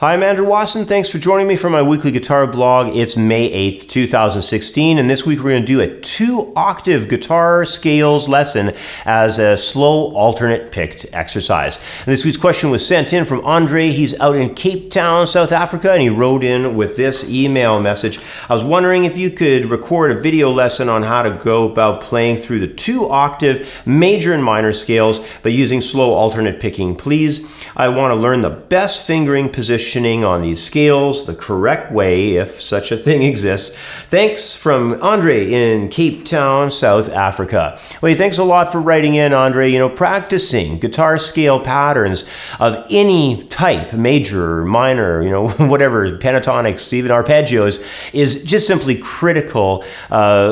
Hi, I'm Andrew Wasson. Thanks for joining me for my weekly guitar blog. It's May 8th, 2016, and this week we're going to do a 2-octave guitar scales lesson as a slow alternate picked exercise. And this week's question was sent in from Andre. He's out in Cape Town, South Africa, and he wrote in with this email message. I was wondering if you could record a video lesson on how to go about playing through the 2-octave major and minor scales by using slow alternate picking, please. I want to learn the best fingering positioning on these scales the correct way, if such a thing exists. Thanks from Andre in Cape Town, South Africa. Well, thanks a lot for writing in, Andre. Practicing guitar scale patterns of any type, major, minor, whatever, pentatonics, even arpeggios, is just simply critical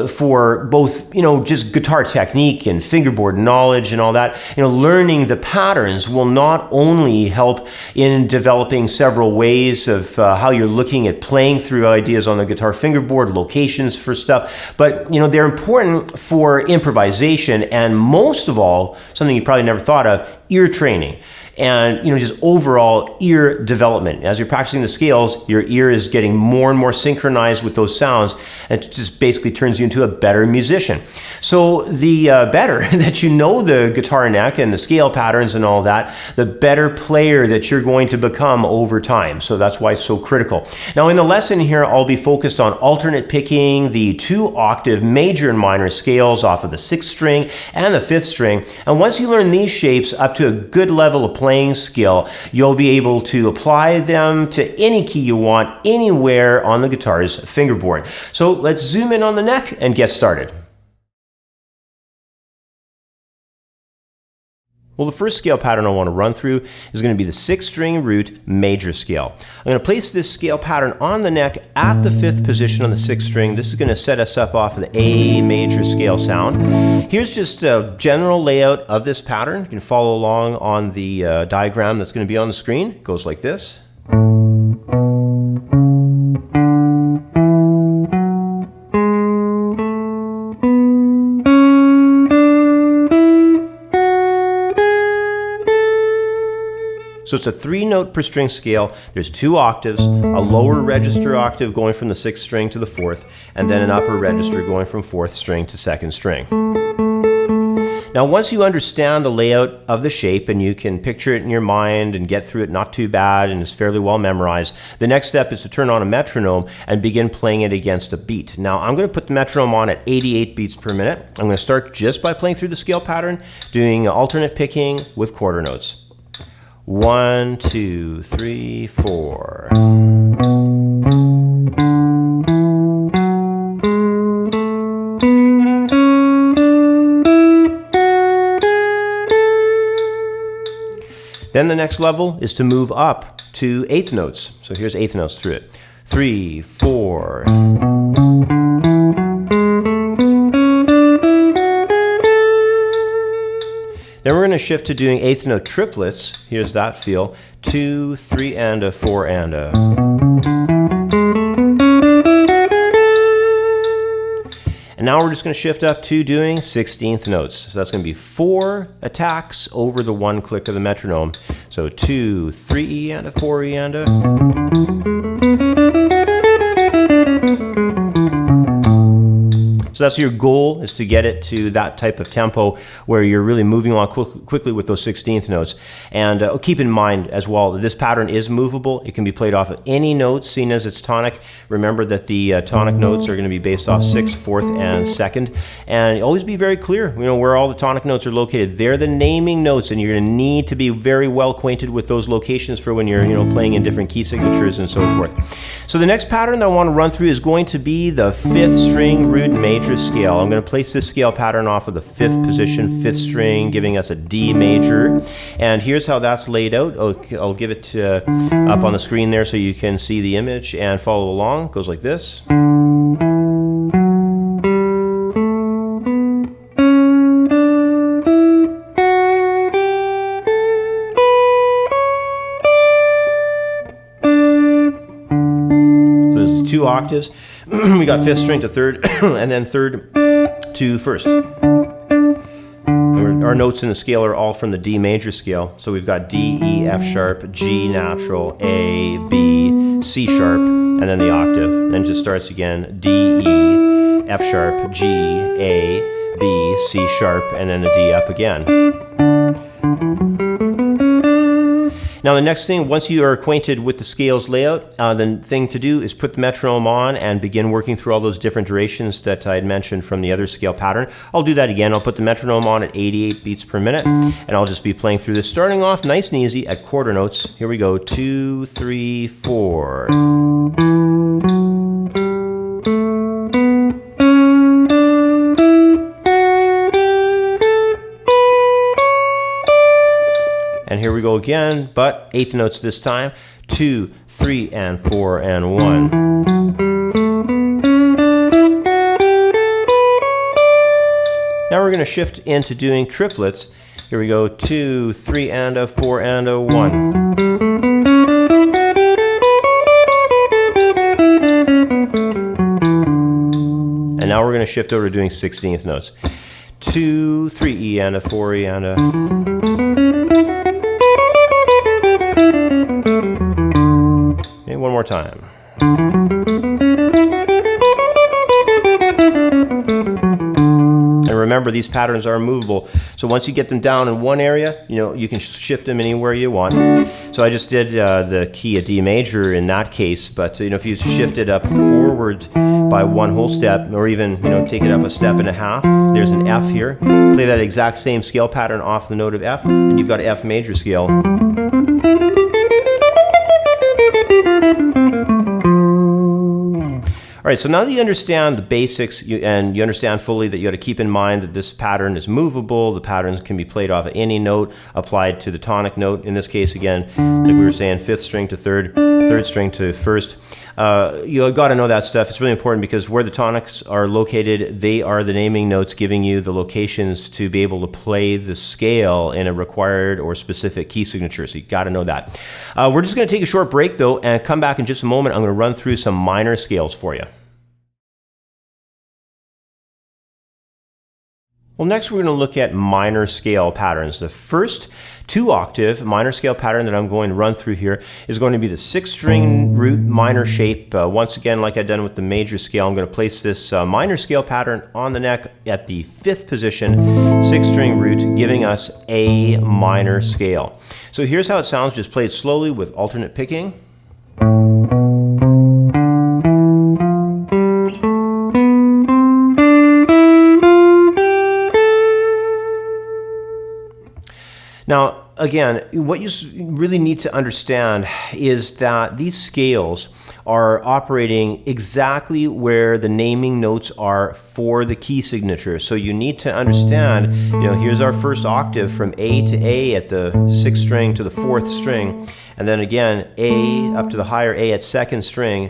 for both, just guitar technique and fingerboard knowledge and all that. Learning the patterns will not only help in developing several ways of how you're looking at playing through ideas on the guitar fingerboard, locations for stuff, but they're important for improvisation and most of all, something you probably never thought of, ear training. And just overall ear development. As you're practicing the scales, your ear is getting more and more synchronized with those sounds, and it just basically turns you into a better musician. So the better that you know the guitar neck and the scale patterns and all that, the better player that you're going to become over time. So that's why it's so critical. Now in the lesson here, I'll be focused on alternate picking the 2-octave major and minor scales off of the 6th string and the 5th string. And once you learn these shapes up to a good level of playing skill, you'll be able to apply them to any key you want anywhere on the guitar's fingerboard. So let's zoom in on the neck and get started. Well, the first scale pattern I want to run through is going to be the 6th string root major scale. I'm going to place this scale pattern on the neck at the 5th position on the 6th string. This is going to set us up off of the A major scale sound. Here's just a general layout of this pattern. You can follow along on the diagram that's going to be on the screen. It goes like this. So it's a 3-note per string scale. There's 2 octaves, a lower register octave going from the 6th string to the 4th, and then an upper register going from 4th string to 2nd string. Now once you understand the layout of the shape and you can picture it in your mind and get through it not too bad and it's fairly well memorized, the next step is to turn on a metronome and begin playing it against a beat. Now I'm going to put the metronome on at 88 beats per minute. I'm going to start just by playing through the scale pattern, doing alternate picking with quarter notes. 1, 2, 3, 4. Then the next level is to move up to 8th notes. So here's 8th notes through it. 3, 4. Then we're going to shift to doing 8th note triplets. Here's that feel. 2, 3 and a, 4 and a. And now we're just going to shift up to doing 16th notes. So that's going to be 4 attacks over the 1 click of the metronome. So 2, 3 E and a, 4 E and a. So that's your goal, is to get it to that type of tempo where you're really moving along quickly with those 16th notes. And keep in mind as well that this pattern is movable. It can be played off of any note seen as its tonic. Remember that the tonic notes are going to be based off 6th, 4th, and 2nd. And always be very clear, where all the tonic notes are located. They're the naming notes, and you're going to need to be very well acquainted with those locations for when you're playing in different key signatures and so forth. So the next pattern that I want to run through is going to be the 5th string root major scale. I'm going to place this scale pattern off of the 5th position, 5th string, giving us a D major. And here's how that's laid out. I'll give it up on the screen there so you can see the image and follow along. It goes like this. So there's 2 octaves. We got 5th string to 3rd, and then 3rd to 1st. And we're our notes in the scale are all from the D major scale. So we've got D, E, F sharp, G natural, A, B, C sharp, and then the octave. Then it just starts again, D, E, F sharp, G, A, B, C sharp, and then the D up again. Now the next thing, once you are acquainted with the scales layout, the thing to do is put the metronome on and begin working through all those different durations that I had mentioned from the other scale pattern. I'll do that again. I'll put the metronome on at 88 beats per minute, and I'll just be playing through this, starting off nice and easy at quarter notes. Here we go, 2, 3, 4. And here we go again, but eighth notes this time. 2, 3, and 4, and 1. Now we're going to shift into doing triplets. Here we go, 2, 3, and a 4, and a 1. And now we're going to shift over to doing 16th notes. 2, 3, E, and a 4, E, and a... One more time. And remember, these patterns are movable. So once you get them down in one area, you can shift them anywhere you want. So I just did the key of D major in that case, but if you shift it up forward by one whole step, or even take it up a step and a half, there's an F here. Play that exact same scale pattern off the note of F, and you've got an F major scale. All right, so now that you understand the basics and you understand fully that you got to keep in mind that this pattern is movable, the patterns can be played off of any note applied to the tonic note. In this case, again, like we were saying, 5th string to 3rd, 3rd string to 1st. You got to know that stuff. It's really important because where the tonics are located, they are the naming notes giving you the locations to be able to play the scale in a required or specific key signature. So you got to know that. We're just going to take a short break though and come back in just a moment. I'm going to run through some minor scales for you. Well, next we're going to look at minor scale patterns. The first 2-octave minor scale pattern that I'm going to run through here is going to be the 6th-string root minor shape. Once again, like I've done with the major scale, I'm going to place this minor scale pattern on the neck at the 5th position, 6th-string root, giving us A minor scale. So here's how it sounds, just played slowly with alternate picking. Now, again, what you really need to understand is that these scales are operating exactly where the naming notes are for the key signature. So you need to understand, here's our first octave from A to A at the 6th string to the 4th string, and then again, A up to the higher A at 2nd string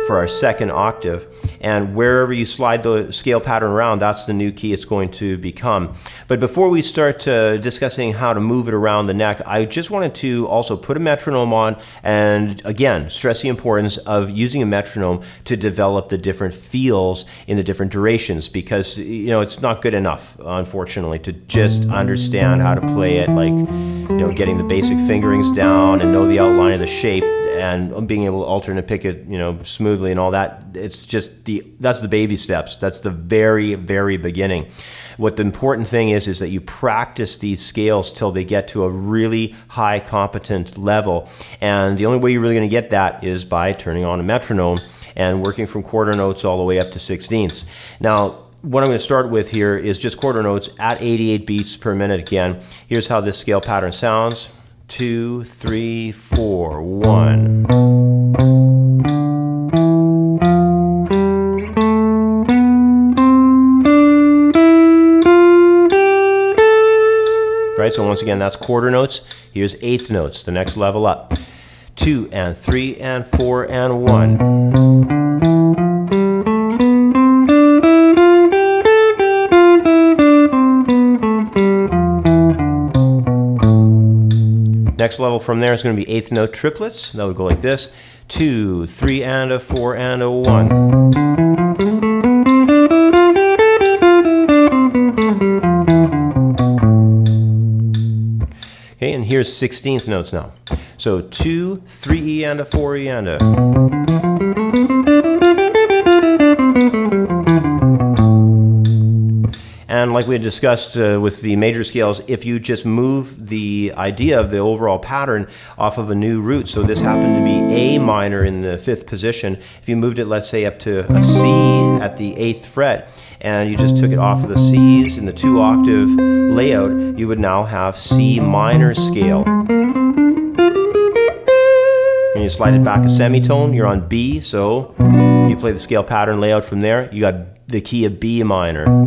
for our 2nd octave. And wherever you slide the scale pattern around, that's the new key it's going to become. But before we start discussing how to move it around the neck, I just wanted to also put a metronome on and again, stress the importance of using a metronome to develop the different feels in the different durations, because it's not good enough, unfortunately, to just understand how to play it, like getting the basic fingerings down and know the outline of the shape and being able to alternate pick it smoothly and all that. It's just that's the baby steps. That's the very, very beginning. What the important thing is that you practice these scales till they get to a really high competent level, and the only way you're really going to get that is by turning on a metronome and working from quarter notes all the way up to 16ths. Now, what I'm going to start with here is just quarter notes at 88 beats per minute again. Here's how this scale pattern sounds. 2, 3, 4, 1. Right, so once again, that's quarter notes. Here's 8th notes, the next level up. 2 and 3 and 4 and 1. Next level from there is going to be 8th note triplets. That would go like this. 2, 3 and a 4 and a 1. here's 16th notes now. So 2, 3E and a 4E and a. And like we had discussed with the major scales, if you just move the idea of the overall pattern off of a new root, so this happened to be A minor in the 5th position, if you moved it, let's say, up to a C at the 8th fret, and you just took it off of the C's in the 2-octave layout, you would now have C minor scale. And you slide it back a semitone, you're on B, so you play the scale pattern layout from there, you got the key of B minor.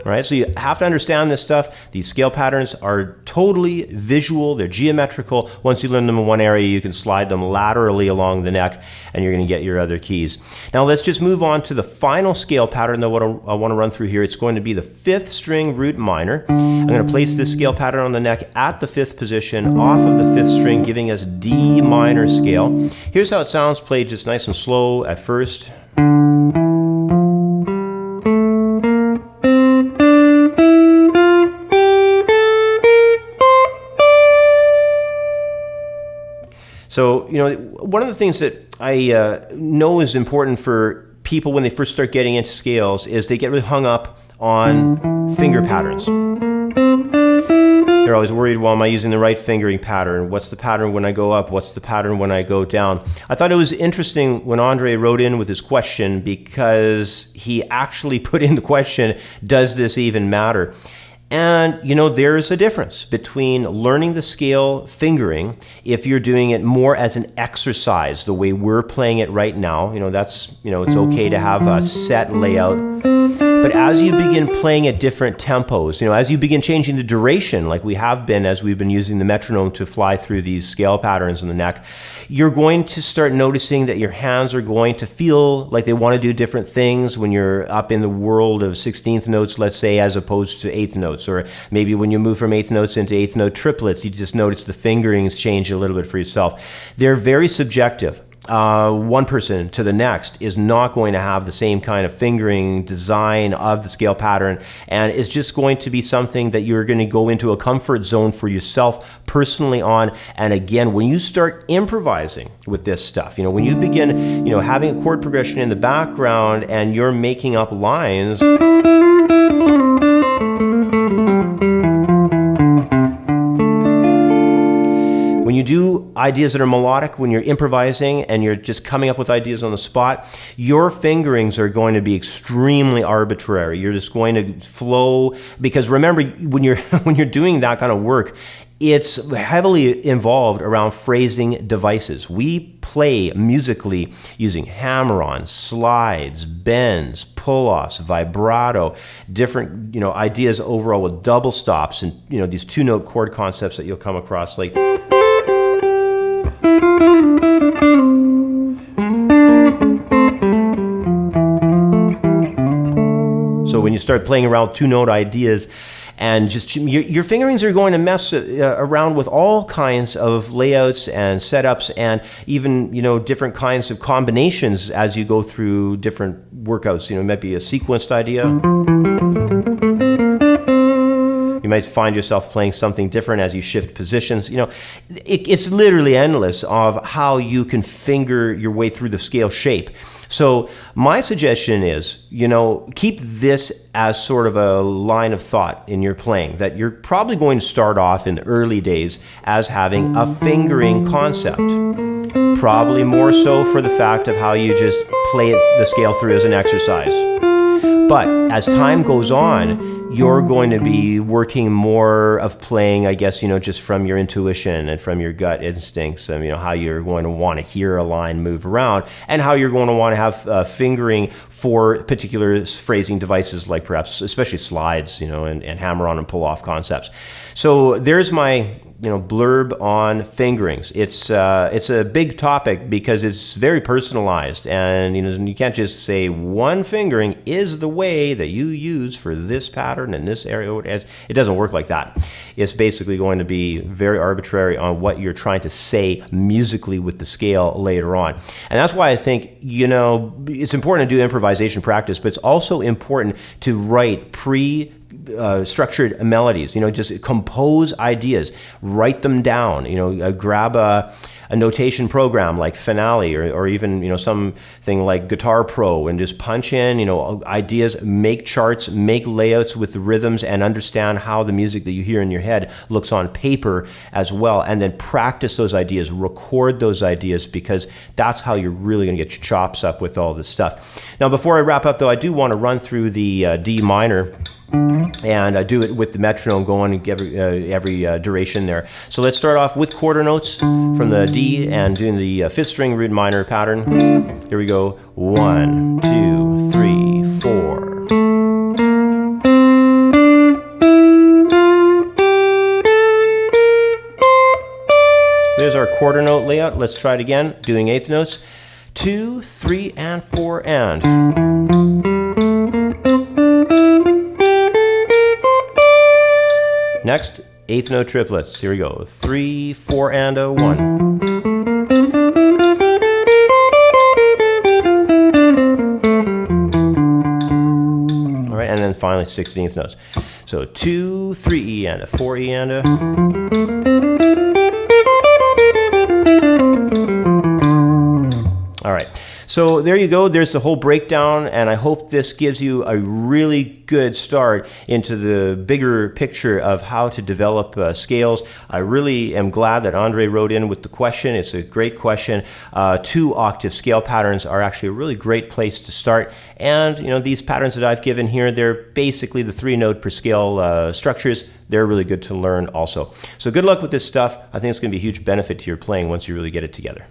Right? So you have to understand this stuff. These scale patterns are totally visual. They're geometrical. Once you learn them in one area, you can slide them laterally along the neck, and you're going to get your other keys. Now let's just move on to the final scale pattern that I want to run through here. It's going to be the 5th string root minor. I'm going to place this scale pattern on the neck at the 5th position off of the 5th string, giving us D minor scale. Here's how it sounds played just nice and slow at first. So, you know, one of the things that I know is important for people when they first start getting into scales is they get really hung up on finger patterns. They're always worried, well, am I using the right fingering pattern? What's the pattern when I go up? What's the pattern when I go down? I thought it was interesting when Andre wrote in with his question, because he actually put in the question, does this even matter? And, you know, there's a difference between learning the scale fingering if you're doing it more as an exercise, the way we're playing it right now. You know, that's, you know, it's okay to have a set layout. But as you begin playing at different tempos, you know, as you begin changing the duration, like we have been as we've been using the metronome to fly through these scale patterns in the neck, you're going to start noticing that your hands are going to feel like they want to do different things when you're up in the world of 16th notes, let's say, as opposed to 8th notes. Or maybe when you move from 8th notes into 8th note triplets, you just notice the fingerings change a little bit for yourself. They're very subjective. One person to the next is not going to have the same kind of fingering design of the scale pattern, and it's just going to be something that you're going to go into a comfort zone for yourself personally on. And again, when you start improvising with this stuff, you know, when you begin, you know, having a chord progression in the background and you're making up lines, when you do ideas that are melodic, when you're improvising and you're just coming up with ideas on the spot, your fingerings are going to be extremely arbitrary. You're just going to flow, because remember, when you're doing that kind of work, it's heavily involved around phrasing devices. We play musically using hammer-ons, slides, bends, pull-offs, vibrato, different, you know, ideas overall with double stops, and, you know, these 2-note chord concepts that you'll come across, like so when you start playing around 2-note ideas, and just your fingerings are going to mess around with all kinds of layouts and setups, and even, you know, different kinds of combinations as you go through different workouts. You know, it might be a sequenced idea. You might find yourself playing something different as you shift positions. You know, it's literally endless of how you can finger your way through the scale shape. So my suggestion is, you know, keep this as sort of a line of thought in your playing, that you're probably going to start off in the early days as having a fingering concept. Probably more so for the fact of how you just play the scale through as an exercise. But as time goes on, you're going to be working more of playing, I guess, you know, just from your intuition and from your gut instincts, and, you know, how you're going to want to hear a line move around, and how you're going to want to have fingering for particular phrasing devices, like perhaps, especially slides, you know, and hammer-on and pull-off concepts. So there's my, you know, blurb on fingerings. It's a big topic because it's very personalized, and, you know, you can't just say one fingering is the way that you use for this pattern in this area. It doesn't work like that. It's basically going to be very arbitrary on what you're trying to say musically with the scale later on. And that's why I think, you know, it's important to do improvisation practice, but it's also important to write structured melodies. Just compose ideas, write them down. Grab a notation program like Finale or even something like Guitar Pro and just punch in ideas, make charts, make layouts with the rhythms, and understand how the music that you hear in your head looks on paper as well, and then practice those ideas, record those ideas, because that's how you're really going to get your chops up with all this stuff. Now, before I wrap up though, I do want to run through the D minor, and I do it with the metronome going every duration there. So let's start off with quarter notes from the D and doing the fifth string root minor pattern. Here we go. 1, 2, 3, 4. So there's our quarter note layout. Let's try it again, doing eighth notes. 2, 3, and 4, and. Next, eighth note triplets. Here we go. 3, 4, and a 1. All right, and then finally 16th notes. So 2, 3 E and a 4 E and a. All right. So there you go. There's the whole breakdown, and I hope this gives you a really good start into the bigger picture of how to develop scales. I really am glad that Andre wrote in with the question. It's a great question. 2-octave scale patterns are actually a really great place to start. And these patterns that I've given here, they're basically the 3-note per scale structures. They're really good to learn also. So good luck with this stuff. I think it's going to be a huge benefit to your playing once you really get it together.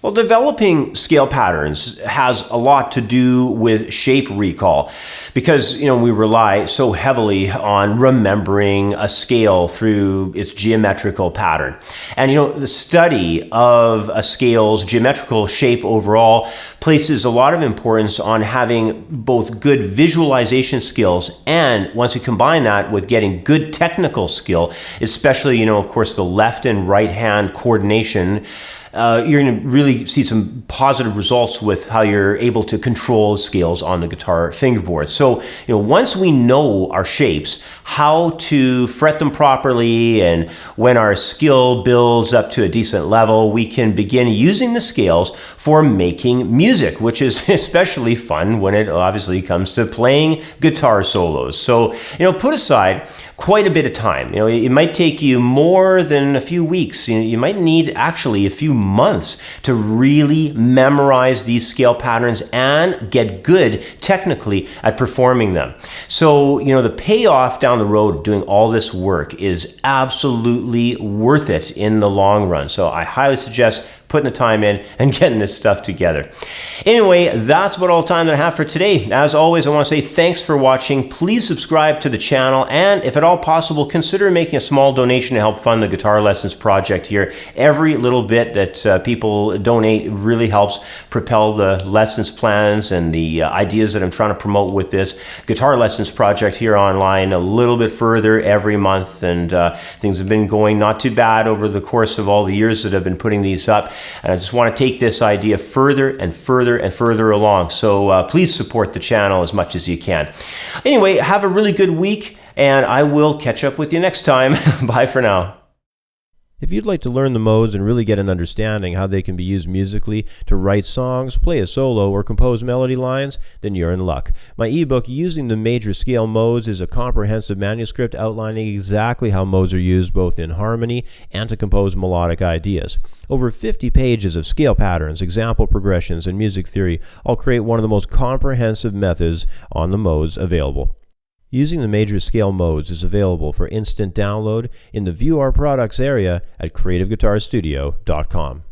Well, developing scale patterns has a lot to do with shape recall, because we rely so heavily on remembering a scale through its geometrical pattern. And the study of a scale's geometrical shape overall places a lot of importance on having both good visualization skills, and once you combine that with getting good technical skill, especially of course the left and right hand coordination, you're going to really see some positive results with how you're able to control scales on the guitar fingerboard. So, once we know our shapes, how to fret them properly, and when our skill builds up to a decent level, we can begin using the scales for making music, which is especially fun when it obviously comes to playing guitar solos. So, put aside quite a bit of time. It might take you more than a few weeks. You might need actually a few months to really memorize these scale patterns and get good technically at performing them. So, the payoff down the road of doing all this work is absolutely worth it in the long run. So I highly suggest putting the time in and getting this stuff together. Anyway, that's about all the time that I have for today. As always, I want to say thanks for watching. Please subscribe to the channel, and if at all possible, consider making a small donation to help fund the Guitar Lessons project here. Every little bit that people donate really helps propel the lessons plans and the ideas that I'm trying to promote with this Guitar Lessons project here online a little bit further every month, and things have been going not too bad over the course of all the years that I've been putting these up. And I just want to take this idea further and further and further along. So please support the channel as much as you can. Anyway, have a really good week, and I will catch up with you next time. Bye for now. If you'd like to learn the modes and really get an understanding how they can be used musically to write songs, play a solo, or compose melody lines, then you're in luck. My ebook, Using the Major Scale Modes, is a comprehensive manuscript outlining exactly how modes are used both in harmony and to compose melodic ideas. Over 50 pages of scale patterns, example progressions, and music theory all create one of the most comprehensive methods on the modes available. Using the Major Scale Modes is available for instant download in the View Our Products area at creativeguitarstudio.com.